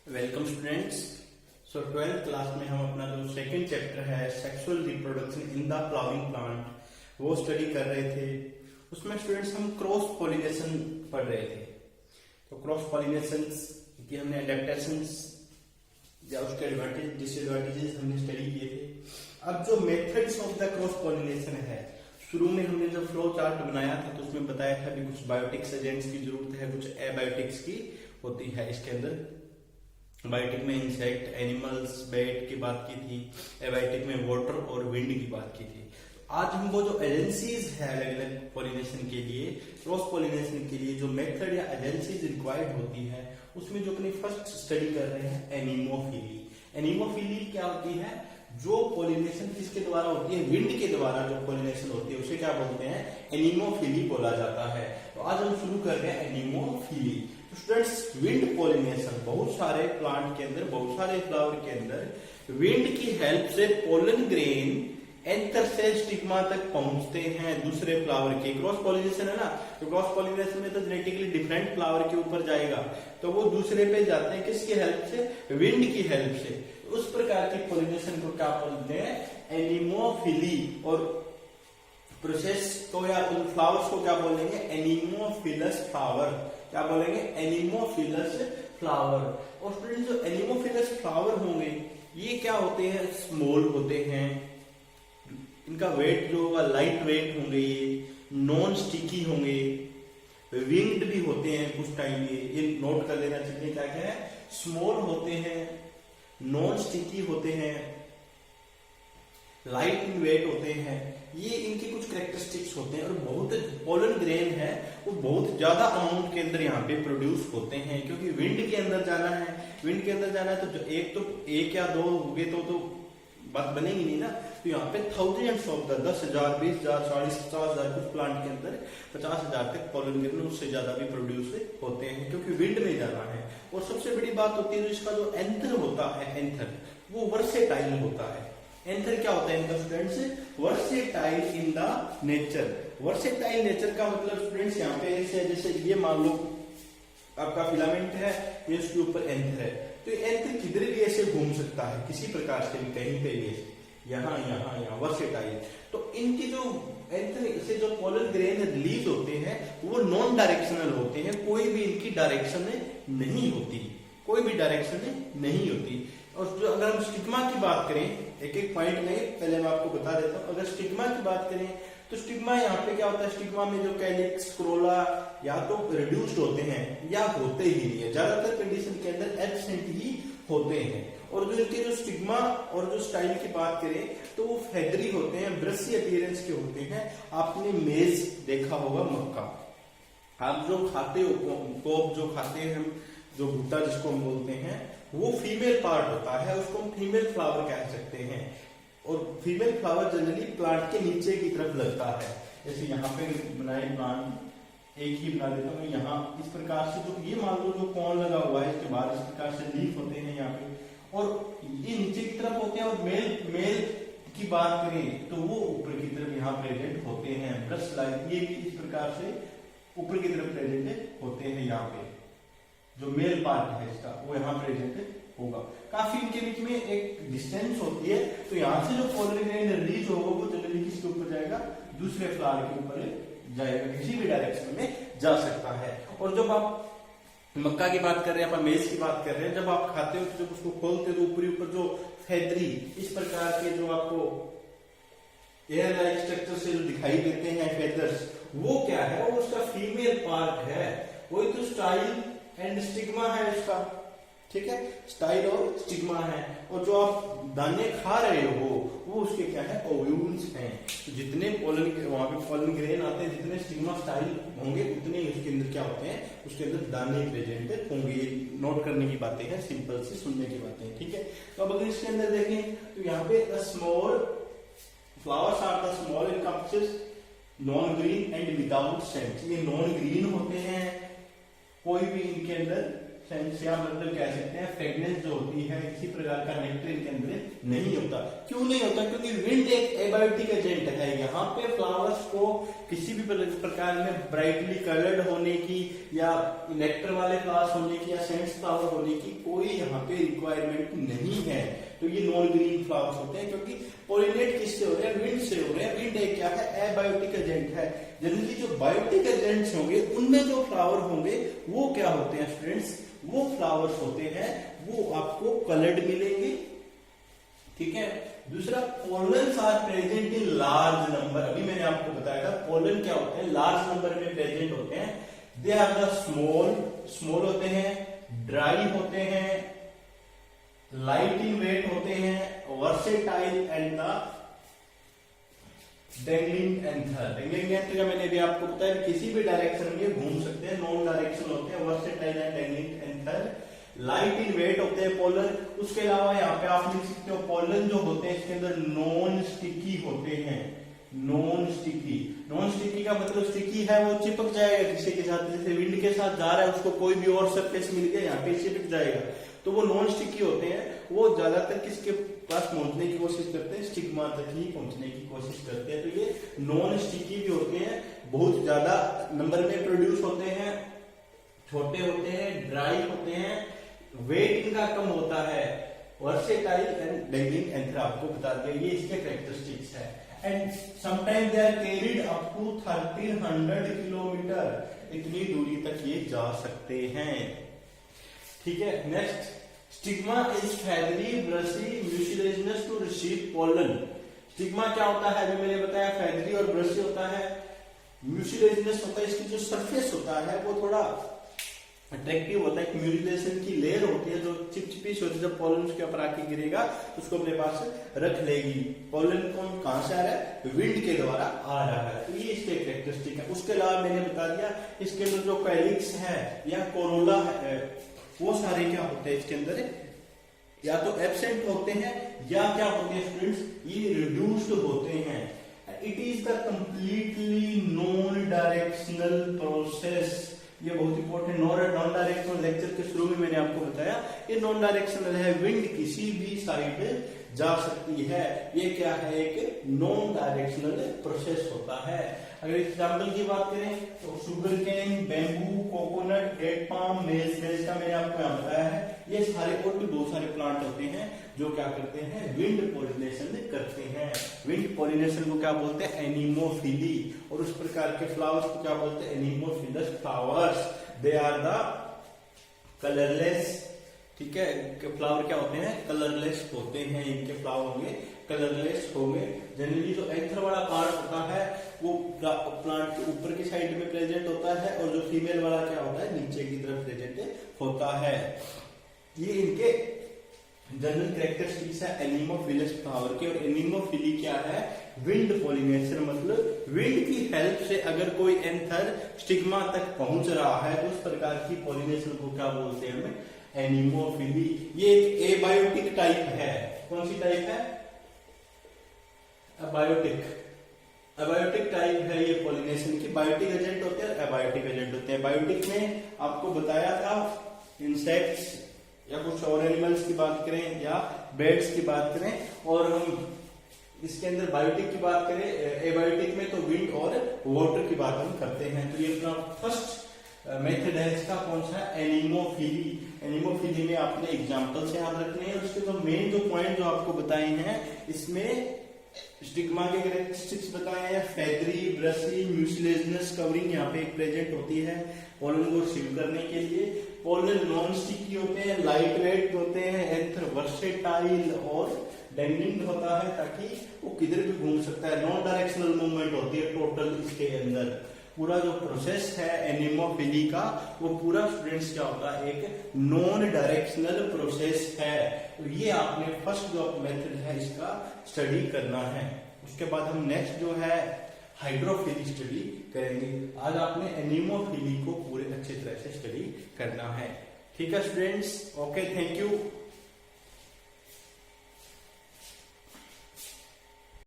Welcome students. सो 12th class में हम अपना जो सेकंड चैप्टर है sexual reproduction in the flowering plant वो स्टडी कर रहे थे। उसमें स्टूडेंट्स हम क्रॉस पॉलिनेशन पढ़ रहे थे। तो क्रॉस पॉलिनेशन की हमने एडेप्टेशंस या उसके एडवांटेज डिसएडवांटेजेस हमने स्टडी किए थे। अब जो methods of the cross pollination है, शुरू में हमने जब फ्लो चार्ट बनाया था तो उसमें बताया था कि कुछ बायोटिक्स एजेंट्स की जरूरत है, कुछ एबायोटिक्स की होती है। इसके अंदर बायोटिक में इंसेक्ट, एनिमल्स, बैट की बात की थी, एबायोटिक में वाटर और विंड की बात की थी। आज हम वो जो एजेंसीज है अलग अलग पॉलिनेशन के लिए, क्रॉस पॉलिनेशन के लिए जो मेथड या एजेंसीज रिक्वायर्ड होती है, उसमें जो अपनी फर्स्ट स्टडी कर रहे हैं एनीमोफिली। एनीमोफिली क्या होती है? जो पॉलिनेशन किसके द्वारा होती है? विंड के द्वारा जो पॉलिनेशन होती है उसे क्या बोलते हैं? एनीमोफिली बोला जाता है। तो आज हम शुरू कर रहे हैं एनीमोफिली। स्टूडेंट्स, विंड पॉलिनेशन बहुत सारे प्लांट के अंदर, बहुत सारे फ्लावर के अंदर विंड की हेल्प से पोलन ग्रेन एंथर से स्टिग्मा तक पहुंचते हैं दूसरे फ्लावर के। क्रॉस पॉलिनेशन है ना, तो क्रॉस पॉलिनेशन में तो जेनेटिकली डिफरेंट फ्लावर के ऊपर जाएगा, तो वो दूसरे पे जाते हैं किसकी हेल्प से? विंड की हेल्प से। उस प्रकार की पॉलिनेशन को क्या बोलते हैं? एनीमोफिली। और प्रोसेस को या उन फ्लावर्स को क्या बोलेंगे? एनीमोफिलस फ्लावर। क्या बोलेंगे? एनीमोफिलस फ्लावर। और स्टूडेंट, जो एनीमोफिलस फ्लावर होंगे ये क्या होते हैं? स्मॉल होते हैं, इनका वेट जो होगा लाइट वेट होंगे, ये नॉन स्टिकी होंगे, विंग्ड भी होते हैं कुछ टाइम। ये नोट कर लेना चाहिए। क्या क्या है? स्मॉल होते हैं, नॉन स्टिकी होते हैं, लाइट इन वेट होते हैं। ये इनके कुछ कैरेक्टरिस्टिक्स होते हैं। और बहुत पोलन ग्रेन है वो बहुत ज्यादा अमाउंट के अंदर यहाँ पे प्रोड्यूस होते हैं, क्योंकि विंड के अंदर जाना है। विंड के अंदर जाना है तो एक या दो होंगे तो बात बनेगी नहीं ना। तो यहाँ पे थाउजेंड्स ऑफ 10,000, 20,000, 40,000, 50,000 कुछ प्लांट के अंदर 50,000 तक पोलन ग्रेन उससे ज्यादा भी प्रोड्यूस होते हैं, क्योंकि विंड में जाना है। और सबसे बड़ी बात होती है इसका जो एंथर होता है, एंथर वो वर्सेटाइल होता है। एंथर क्या होता है इनका students? Versatile in the nature. Versatile nature का मतलब स्टूडेंट्स यहाँ पे जैसे ये मान लो आपका फिलामेंट है, ये उसके ऊपर एंथर है, तो एंथर किधर भी ऐसे घूम सकता है, किसी प्रकार से भी, कहीं पे भी, यहाँ यहाँ यहाँ वर्सेटाइल। तो इनकी जो एंथर से जो पोलन ग्रेन रिलीज होते हैं वो नॉन डायरेक्शनल होते हैं, कोई भी इनकी डायरेक्शन नहीं होती, कोई भी डायरेक्शन नहीं होती। और जो अगर हम स्टिग्मा की बात करें, एक एक पॉइंट में पहले मैं आपको बता देता हूँ। अगर स्टिग्मा की बात करें तो स्टिग्मा यहाँ पे क्या होता है? स्टिग्मा में जो कैलिक्स, क्रोला या तो रिड्यूस्ड होते हैं या होते ही नहीं है, ज्यादातर कंडीशन के अंदर एब्सेंट ही होते हैं। और जो इनके जो स्टिग्मा और जो स्टाइल की बात करें तो वो फेदरी होते हैं, ब्रशी अपीयरेंस के होते हैं। आपने मेज देखा होगा, मक्का आप जो खाते हो, कोप जो खाते हैं हम, जो भुट्टा जिसको हम बोलते हैं, वो फीमेल पार्ट होता है, उसको हम फीमेल फ्लावर कह सकते हैं। और फीमेल फ्लावर जनरली प्लांट के नीचे की तरफ लगता है। जैसे यहाँ पे बनाए प्लांट, एक ही बना देता हूँ यहाँ इस प्रकार से, जो ये मान लो जो कॉर्न लगा हुआ है, इसके बाद इस प्रकार से लीफ होते हैं यहाँ पे, और ये नीचे की तरफ होते हैं। और मेल की बात करें तो वो ऊपर की तरफ यहाँ प्रेजेंट होते हैं, ब्रश लाइन, ये भी इस प्रकार से ऊपर की तरफ प्रेजेंट होते हैं। यहाँ पे जो मेल पार्ट है इसका वो यहाँ प्रेजेंट होगा। काफी इनके बीच में एक डिस्टेंस होती है, तो यहाँ से जो पोलन ग्रेन रिलीज होगा वो जनरली किसके ऊपर जाएगा? दूसरे फ्लावर के ऊपर जाएगा, किसी भी डायरेक्शन में जा सकता है। और जब आप मक्का की बात कर रहे हैं, आप मेज की बात कर रहे हैं, जब आप खाते हो तो जब उसको खोलते हो तो ऊपरी ऊपर जो फेदरी इस प्रकार के जो आपको एयर लाइक स्ट्रक्चर से जो दिखाई देते हैं फेदर्स, वो क्या है? वो उसका फीमेल पार्ट है। वही तो स्टाइल एंड स्टिग्मा है इसका, ठीक है? स्टाइल और स्टिग्मा है। और जो आप दाने खा रहे हो वो उसके क्या है? ओव्यूल्स हैं। तो जितने पोलन वहां पे पोलन ग्रेन आते हैं, जितने स्टिग्मा स्टाइल होंगे उतने ही उसके अंदर क्या होते हैं? उसके अंदर दाने प्रेजेंट होंगे। ये नोट करने की बातें हैं, सिंपल से सुनने की बातें हैं, ठीक है? तो अब अगर इसके अंदर देखें तो यहाँ पे small flowers are the small encompasses non green and without scent. ये नॉन ग्रीन होते हैं, कोई भी इनके अंदर सेंस या मतलब कह सकते हैं फ्रेग्रेंस जो होती है किसी प्रकार का नेक्टर इनके अंदर नहीं होता। क्यों नहीं होता? क्योंकि विंड एक एबायोटिक एजेंट है। यहाँ पे फ्लावर्स को किसी भी प्रकार में ब्राइटली कलर्ड होने की या नेक्टर वाले फ्लावर्स होने की या सेंस फ्लावर होने की कोई यहाँ पे रिक्वायरमेंट नहीं है। तो ये नॉन ग्रीन फ्लावर्स होते हैं क्योंकि पॉलिनेट किससे हो रहे हैं? विंड से हो रहे हैं। विंड एक क्या है? एबायोटिक एजेंट है। जनरली जो बायोटिक एजेंट्स होंगे उनमें जो फ्लावर होंगे वो क्या होते हैं स्टूडेंट्स? वो फ्लावर्स होते हैं वो आपको कलर्ड मिलेंगे, ठीक है। दूसरा, pollens are present in large number. अभी मैंने आपको बताया था पोलन क्या होते हैं? लार्ज नंबर में प्रेजेंट होते हैं। दे आर द स्मॉल होते हैं, ड्राई होते हैं, लाइट इन वेट होते हैं, versatile and the dangling anther. Dangling anther का मैंने भी आपको बताया किसी भी डायरेक्शन में घूम सकते हैं, नॉन डायरेक्शन होते हैं, versatile and dangling anther. Light in weight होते हैं पोलन। उसके अलावा यहाँ पे आप लिख सकते हो पोलन जो होते हैं इसके अंदर नॉन स्टिकी होते हैं। नॉन स्टिकी का मतलब स्टिकी है वो चिपक जाएगा किसी के साथ, जैसे विंड के साथ जा रहा है उसको कोई भी और सरफेस मिल गया यहाँ पे चिपक जाएगा। तो वो नॉन स्टिकी होते हैं। वो ज्यादातर किसके पास पहुंचने की कोशिश करते हैं? स्टिग्मा तक ही पहुंचने की कोशिश करते हैं। तो ये नॉन स्टिकी भी होते हैं, बहुत ज्यादा नंबर में प्रोड्यूस होते हैं, छोटे होते हैं, ड्राई होते हैं, वेट इनका कम होता है, वर्सेटाइल एंड डेंगलिंग एंथर आपको बता दिया। ये इसके कैरेक्टरिस्टिक्स है। And sometime they are carried up to 1300 kilometre, इतनी दूरी तक ये जा सकते हैं, ठीक है। Next, stigma is feathery brushy mucilaginous to receive pollen. Stigma क्या होता है? अभी मैंने बताया फेदरी और ब्रशी होता है, म्यूसिलेजिनस होता है। इसकी जो सरफेस होता है वो थोड़ा अट्रैक्टिव होता है। एक म्यूसिलेशन की लेयर होती है जो चिपचिपी होती है, जब पोलन उसके ऊपर आके गिरेगा उसको अपने पास रख लेगी। पोलन कहां से आ रहा है? विंड के द्वारा आ रहा है। तो ये इसके कैरेक्टरिस्टिक है। उसके अलावा मैंने बता दिया इसके अंदर जो कैलिक्स है या कोरोला है वो सारे क्या होते हैं इसके अंदर? या तो एब्सेंट होते हैं या क्या होते हैं स्टूडेंट्स? ये रिड्यूस्ड होते हैं। It is the completely non directional process. ये बहुत इंपॉर्टेंट। नॉन डायरेक्शनल लेक्चर के शुरू में मैंने आपको बताया ये नॉन डायरेक्शनल है। विंड किसी भी साइड जा सकती है। ये क्या है? एक नॉन डायरेक्शनल प्रोसेस होता है। अगर एग्जाम्पल की बात करें तो sugar cane, bamboo, coconut, date palm, maize का मैंने आपको यहाँ बताया है। ये सारे और भी बहुत सारे प्लांट होते हैं जो क्या करते हैं? विंड पॉलिनेशन करते हैं। विंड पॉलिनेशन को क्या बोलते हैं? एनिमोफिली। और उस प्रकार के फ्लावर्स को क्या बोलते हैं? Anemophilous flowers. They are the colourless, ठीक है। फ्लावर क्या होते हैं? कलरलेस होते हैं। इनके फ्लावर होंगे कलरलेस होंगे। जनरली जो एंथर वाला पार्ट होता है वो प्लांट के ऊपर की साइड में प्रेजेंट होता है और जो फीमेल वाला क्या होता है? नीचे की तरफ प्रेजेंट होता है। ये इनके जनरल कैरेक्टरिस्टिक्स है एनिमोफिलस फ्लावर के। और एनिमोफिली क्या है? विंड पॉलिनेशन, मतलब विंड की हेल्प से अगर कोई एंथर स्टिग्मा तक पहुंच रहा है तो उस प्रकार की पॉलिनेशन को क्या बोलते हैं? हमें एनिमोफिली। ये एक एबायोटिक टाइप है। कौन सी टाइप है? अबायोटिक टाइप है ये पॉलिनेशन की। बायोटिक एजेंट होते हैं, एबायोटिक एजेंट होते हैं। बायोटिक में आपको बताया था इंसेक्ट्स या कुछ और एनिमल्स की बात करें या बर्ड्स की बात करें, और हम इसके अंदर बायोटिक की बात करें, एबायोटिक में तो विंड और वाटर की बात हम करते हैं। तो ये अपना फर्स्ट मेथड है इसका। कौन सा? एनिमोफिली। एनिमोफिली में आपने एग्जांपल से याद रखने हैं। उसके जो मेन जो पॉइंट जो आपको बताए हैं इसमें स्टिग्मा के कैरेक्टरिस्टिक्स बताए हैं। फेदरी, ब्रशी, म्यूसिलेजिनस कवरिंग यहाँ पे एक प्रेजेंट होती है पोलन को रिसीव करने के लिए। पोलन नॉन स्टिकी होते हैं, लाइट वेट होते हैं, एंथर वर्सेटाइल और डेंगलिंग होता है ताकि वो किधर भी घूम सकता है। नॉन डायरेक्शनल मूवमेंट होती है टोटल इसके अंदर। पूरा जो प्रोसेस है एनिमोफिली का वो पूरा स्टूडेंट्स क्या होता है? एक नॉन डायरेक्शनल प्रोसेस है। तो ये आपने फर्स्ट जो मेथड है इसका स्टडी करना है। उसके बाद हम नेक्स्ट जो है हाइड्रोफिली स्टडी करेंगे। आज आपने एनिमोफिली को पूरे अच्छे तरह से स्टडी करना है। ठीक है स्टूडेंट्स, ओके, थैंक यू।